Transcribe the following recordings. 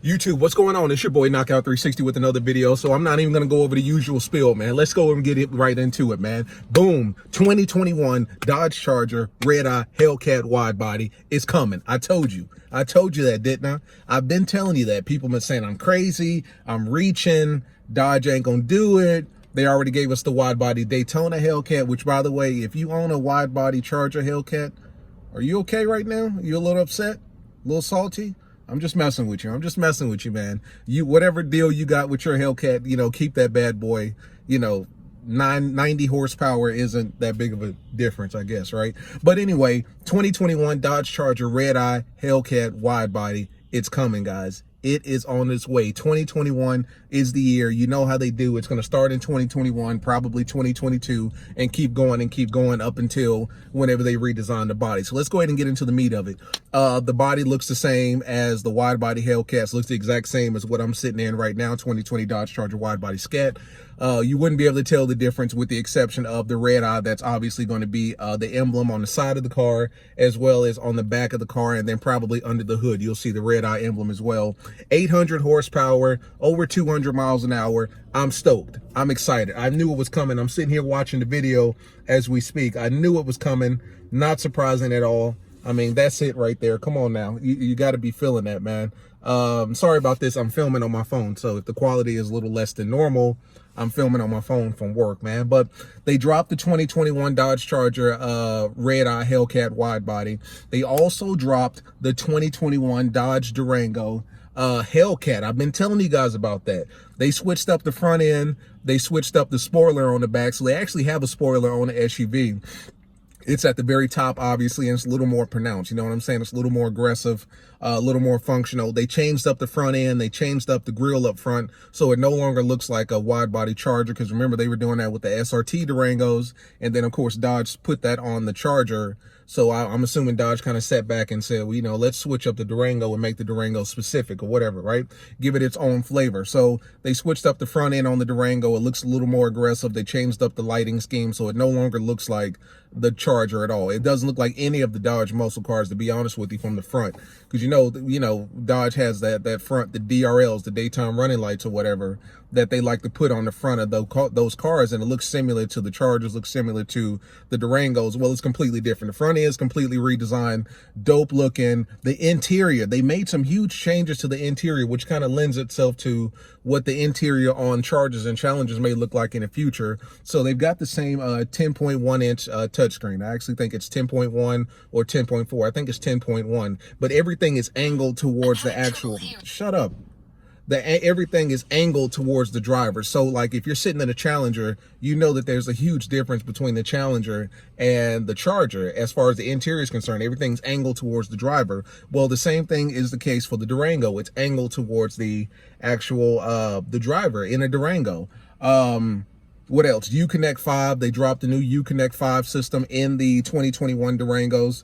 YouTube, what's going on? It's your boy Knockout 360 with another video. So I'm not even going to go over the usual spiel, man. Let's go and get it right into it, man. Boom. 2021 Dodge Charger Red Eye Hellcat wide body is coming. I told you that, didn't I? I've been telling you that. People been saying I'm crazy, I'm reaching, Dodge ain't gonna do it. They already gave us the wide body Daytona Hellcat, which, by the way, if you own a wide body Charger Hellcat, are you okay right now? You a little upset? A little salty? I'm just messing with you. I'm just messing with you, man. You, whatever deal you got with your Hellcat, you know, keep that bad boy. You know, 90 horsepower isn't that big of a difference, I guess, right? But anyway, 2021 Dodge Charger Red Eye Hellcat wide body. It's coming, guys. It is on its way. 2021 is the year. You know how they do. It's going to start in 2021, probably 2022, and keep going up until whenever they redesign the body. So let's go ahead and get into the meat of it. The body looks the same as the wide body Hellcats. Looks the exact same as what I'm sitting in right now, 2020 Dodge Charger wide body Scat. You wouldn't be able to tell the difference with the exception of the red eye. That's obviously going to be the emblem on the side of the car as well as on the back of the car, and then probably under the hood you'll see the red eye emblem as well. 800 horsepower, over 200 miles an hour. I'm stoked. I'm excited. I knew it was coming. I'm sitting here watching the video as we speak. I knew it was coming. Not surprising at all. I mean, that's it right there. Come on now. You got to be feeling that, man. Sorry about this. I'm filming on my phone, so if the quality is a little less than normal, I'm filming on my phone from work, man. But they dropped the 2021 Dodge Charger Red Eye Hellcat wide body. They also dropped the 2021 Dodge Durango Hellcat. I've been telling you guys about that. They switched up the front end. They switched up the spoiler on the back. So they actually have a spoiler on the SUV. It's at the very top, obviously, and it's a little more pronounced. You know what I'm saying? It's a little more aggressive, a little more functional. They changed up the front end. They changed up the grille up front, so it no longer looks like a wide-body Charger, because remember, they were doing that with the SRT Durangos, and then, of course, Dodge put that on the Charger. So I'm assuming Dodge kind of sat back and said, well, you know, let's switch up the Durango and make the Durango specific or whatever, right? Give it its own flavor. So they switched up the front end on the Durango. It looks a little more aggressive. They changed up the lighting scheme, so it no longer looks like the Charger at all. It doesn't look like any of the Dodge muscle cars, to be honest with you, from the front, because you know Dodge has that front, the DRLs, the daytime running lights or whatever, that they like to put on the front of those cars, and it looks similar to the Chargers, looks similar to the Durangos. Well, it's completely different. The front is completely redesigned, dope looking. The interior, they made some huge changes to the interior, which kind of lends itself to what the interior on Chargers and Challengers may look like in the future. So they've got the same 10.1 inch touchscreen. I actually think it's 10.1 or 10.4. I think it's 10.1, but everything is angled towards the actual, shut up. Everything is angled towards the driver. So like if you're sitting in a Challenger, you know that there's a huge difference between the Challenger and the Charger as far as the interior is concerned. Everything's angled towards the driver. Well, the same thing is the case for the Durango. It's angled towards the actual the driver in a Durango. What else? Uconnect 5. They dropped the new Uconnect 5 system in the 2021 Durangos.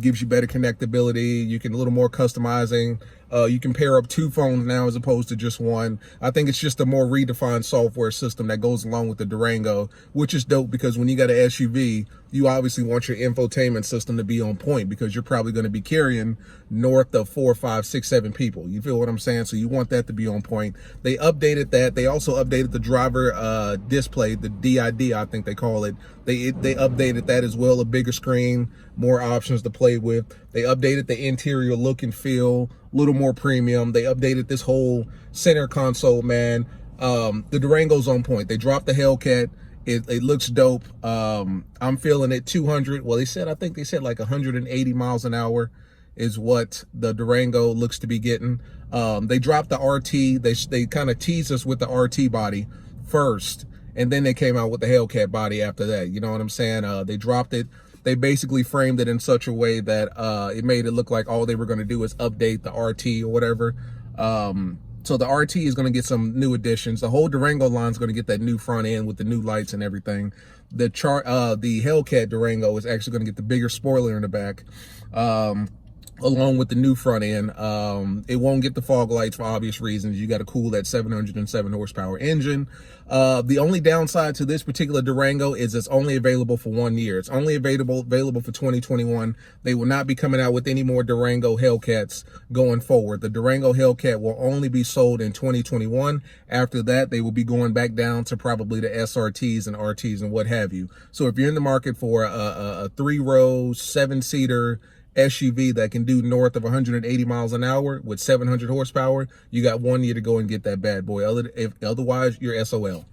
Gives you better connectability. You can a little more customizing. You can pair up 2 phones now as opposed to just 1. I think it's just a more redefined software system that goes along with the Durango, which is dope, because when you got an SUV, you obviously want your infotainment system to be on point, because you're probably going to be carrying north of 4, 5, 6, 7 people. You feel what I'm saying? So you want that to be on point. They updated that. They also updated the driver display, the DID, I think they call it. They updated that as well, a bigger screen, more options to play with. They updated the interior look and feel, a little more premium. They updated this whole center console, man. The Durango's on point. They dropped the Hellcat. It looks dope. I'm feeling it. 200. Well, I think they said like 180 miles an hour is what the Durango looks to be getting. They dropped the RT. They kind of teased us with the RT body first, and then they came out with the Hellcat body after that. You know what I'm saying? They dropped it. They basically framed it in such a way that it made it look like all they were going to do is update the RT or whatever. So the RT is going to get some new additions. The whole Durango line is going to get that new front end with the new lights and everything. The Hellcat Durango is actually going to get the bigger spoiler in the back. along with the new front end. It won't get the fog lights for obvious reasons. You got to cool that 707 horsepower engine. The only downside to this particular Durango is it's only available for 1 year. It's only available for 2021. They will not be coming out with any more Durango Hellcats going forward. The Durango Hellcat will only be sold in 2021. After that, they will be going back down to probably the SRTs and RTs and what have you. So if you're in the market for a 3-row, 7-seater SUV that can do north of 180 miles an hour with 700 horsepower, you got 1 year to go and get that bad boy. Otherwise, you're SOL.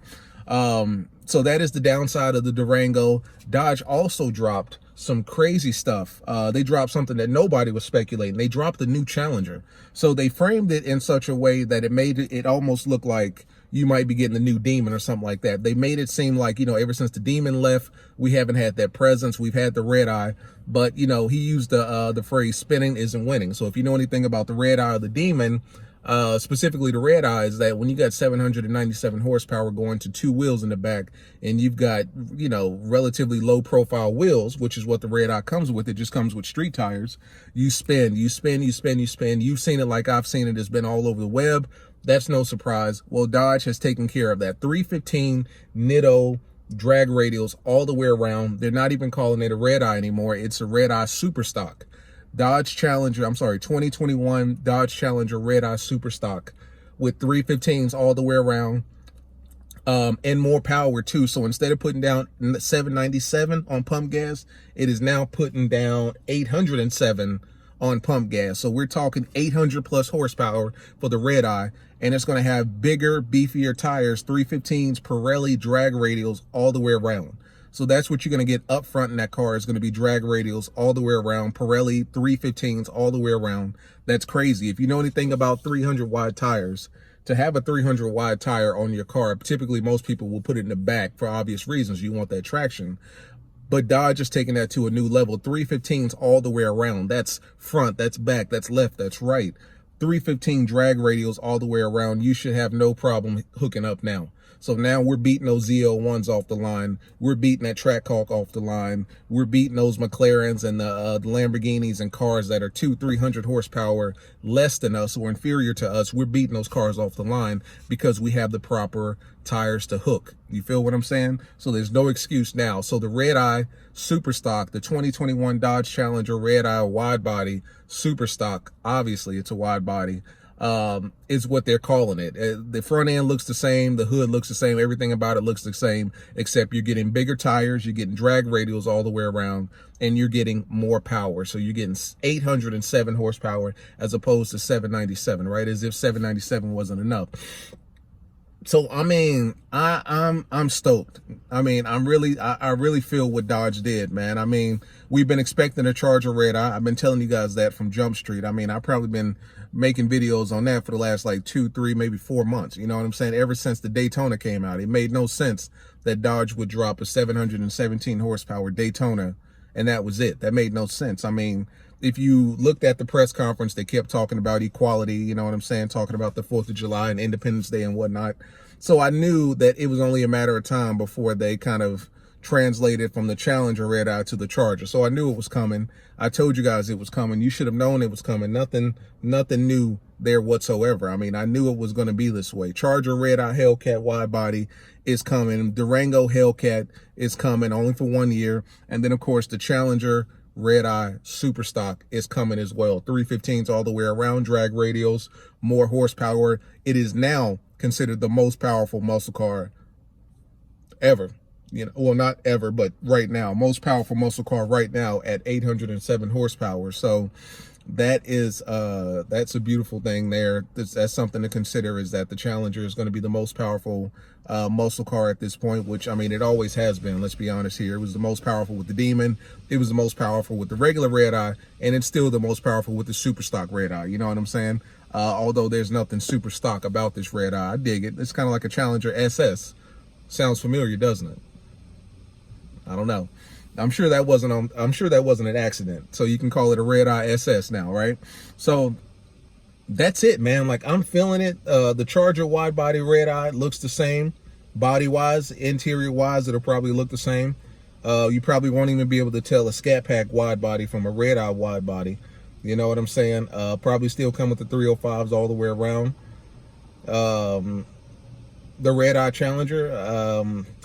So that is the downside of the Durango. Dodge also dropped some crazy stuff. They dropped something that nobody was speculating. They dropped the new Challenger. So they framed it in such a way that it made it almost look like you might be getting the new Demon or something like that. They made it seem like, you know, ever since the Demon left, we haven't had that presence. We've had the red eye, but you know, he used the phrase spinning isn't winning. So if you know anything about the red eye or the Demon, specifically the red eye, is that when you got 797 horsepower going to 2 wheels in the back, and you've got, you know, relatively low profile wheels, which is what the red eye comes with. It just comes with street tires. You spin, you spin, you spin, you spin. You've seen it like I've seen it. It's been all over the web. That's no surprise. Well, Dodge has taken care of that. 315 Nitto drag radials all the way around. They're not even calling it a red eye anymore. It's a red eye super stock. Dodge Challenger, 2021 Dodge Challenger red eye super stock with 315s all the way around, and more power too. So instead of putting down 797 on pump gas, it is now putting down 807 on pump gas. So we're talking 800 plus horsepower for the red eye, and it's going to have bigger, beefier tires, 315s Pirelli drag radials all the way around. So that's what you're going to get up front in that car. Is going to be drag radials all the way around, Pirelli 315s all the way around. That's crazy. If you know anything about 300 wide tires, to have a 300 wide tire on your car, typically most people will put it in the back for obvious reasons. You want that traction. But Dodge is taking that to a new level. 315s all the way around. That's front, that's back, that's left, that's right. 315 drag radials all the way around. You should have no problem hooking up now. So now we're beating those ZL1s off the line. We're beating that Trackhawk off the line. We're beating those McLarens and the Lamborghinis and cars that are 200-300 horsepower less than us or inferior to us. We're beating those cars off the line because we have the proper tires to hook. You feel what I'm saying? So there's no excuse now. So the red eye super stock, the 2021 Dodge Challenger red eye wide body super stock, obviously it's a wide body, is what they're calling it. The front end looks the same, the hood looks the same, everything about it looks the same, except you're getting bigger tires, you're getting drag radials all the way around, and you're getting more power. So you're getting 807 horsepower as opposed to 797, right? As if 797 wasn't enough. So I mean, I'm stoked. I mean, I really feel what Dodge did, man. I mean, we've been expecting a Charger red eye. I've been telling you guys that from Jump Street. I mean, I've probably been making videos on that for the last like 2, 3, maybe 4 months. You know what I'm saying? Ever since the Daytona came out, it made no sense that Dodge would drop a 717 horsepower Daytona, and that was it. That made no sense. I mean, if you looked at the press conference, they kept talking about equality, you know what I'm saying, talking about the 4th of July and Independence Day and whatnot. So I knew that it was only a matter of time before they kind of translated from the Challenger red eye to the Charger. So I knew it was coming. I told you guys it was coming. You should have known it was coming. Nothing new there whatsoever. I mean, I knew it was going to be this way. Charger red eye Hellcat wide body is coming. Durango Hellcat is coming only for 1 year. And then, of course, the Challenger red eye super stock is coming as well. 315s all the way around, drag radials, more horsepower. It is now considered the most powerful muscle car ever. You know, well, not ever, but right now, most powerful muscle car right now at 807 horsepower. So that is that's a beautiful thing there. That's something to consider, is that the Challenger is going to be the most powerful muscle car at this point, which, I mean, it always has been. Let's be honest here. It was the most powerful with the Demon. It was the most powerful with the regular red eye, and it's still the most powerful with the super stock red eye. You know what I'm saying? Although there's nothing super stock about this red eye. I dig it. It's kind of like a Challenger SS. Sounds familiar, doesn't it? I don't know. I'm sure that wasn't an accident. So you can call it a red eye SS now, right? So that's it, man. Like, I'm feeling it. The Charger wide body red eye looks the same body wise, interior wise. It'll probably look the same. You probably won't even be able to tell a Scat Pack wide body from a red eye wide body. You know what I'm saying? Probably still come with the 305s all the way around. The Red Eye Challenger,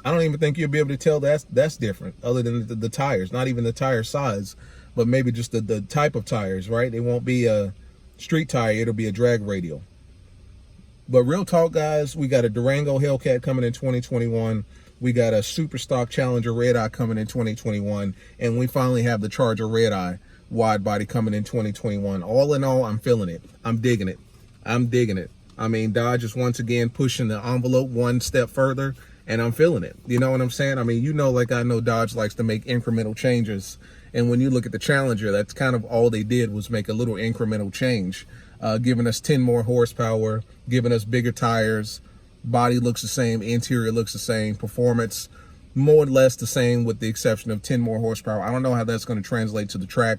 I don't even think you'll be able to tell that's different, other than the tires. Not even the tire size, but maybe just the type of tires, right? It won't be a street tire, it'll be a drag radial. But real talk, guys, we got a Durango Hellcat coming in 2021. We got a super stock Challenger Red Eye coming in 2021. And we finally have the Charger Red Eye wide body coming in 2021. All in all, I'm feeling it. I'm digging it. I'm digging it. I mean, Dodge is once again pushing the envelope one step further, and I'm feeling it. You know what I'm saying? I mean, you know, like I know Dodge likes to make incremental changes. And when you look at the Challenger, that's kind of all they did was make a little incremental change, giving us 10 more horsepower, giving us bigger tires. Body looks the same, interior looks the same, performance more or less the same with the exception of 10 more horsepower. I don't know how that's going to translate to the track,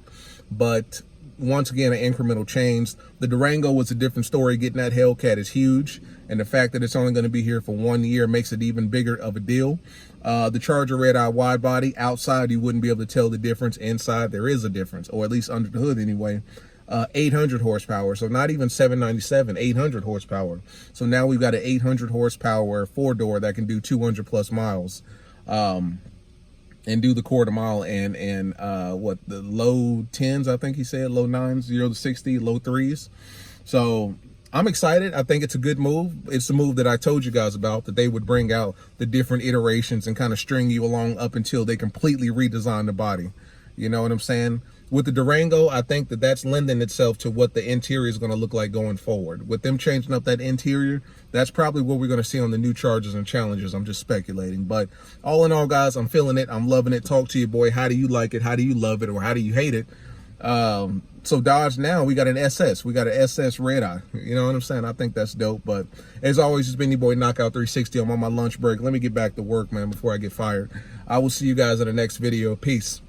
but once again, an incremental change. The Durango was a different story. Getting that Hellcat is huge, and the fact that it's only going to be here for 1 year makes it even bigger of a deal. The Charger Red Eye wide body, outside you wouldn't be able to tell the difference. Inside there is a difference, or at least under the hood anyway. 800 horsepower, so not even 797, 800 horsepower. So now we've got an 800 horsepower four-door that can do 200 plus miles, and do the quarter mile and what, the low 10s, I think he said, low 9s, 0 to 60, low 3s. So I'm excited. I think it's a good move. It's a move that I told you guys about, that they would bring out the different iterations and kind of string you along up until they completely redesign the body. You know what I'm saying? With the Durango, I think that that's lending itself to what the interior is going to look like going forward. With them changing up that interior, that's probably what we're going to see on the new Chargers and Challengers. I'm just speculating. But all in all, guys, I'm feeling it. I'm loving it. Talk to you, boy. How do you like it? How do you love it? Or how do you hate it? So Dodge now, we got an SS. We got an SS Red Eye. You know what I'm saying? I think that's dope. But as always, it's been your boy Knockout 360. I'm on my lunch break. Let me get back to work, man, before I get fired. I will see you guys in the next video. Peace.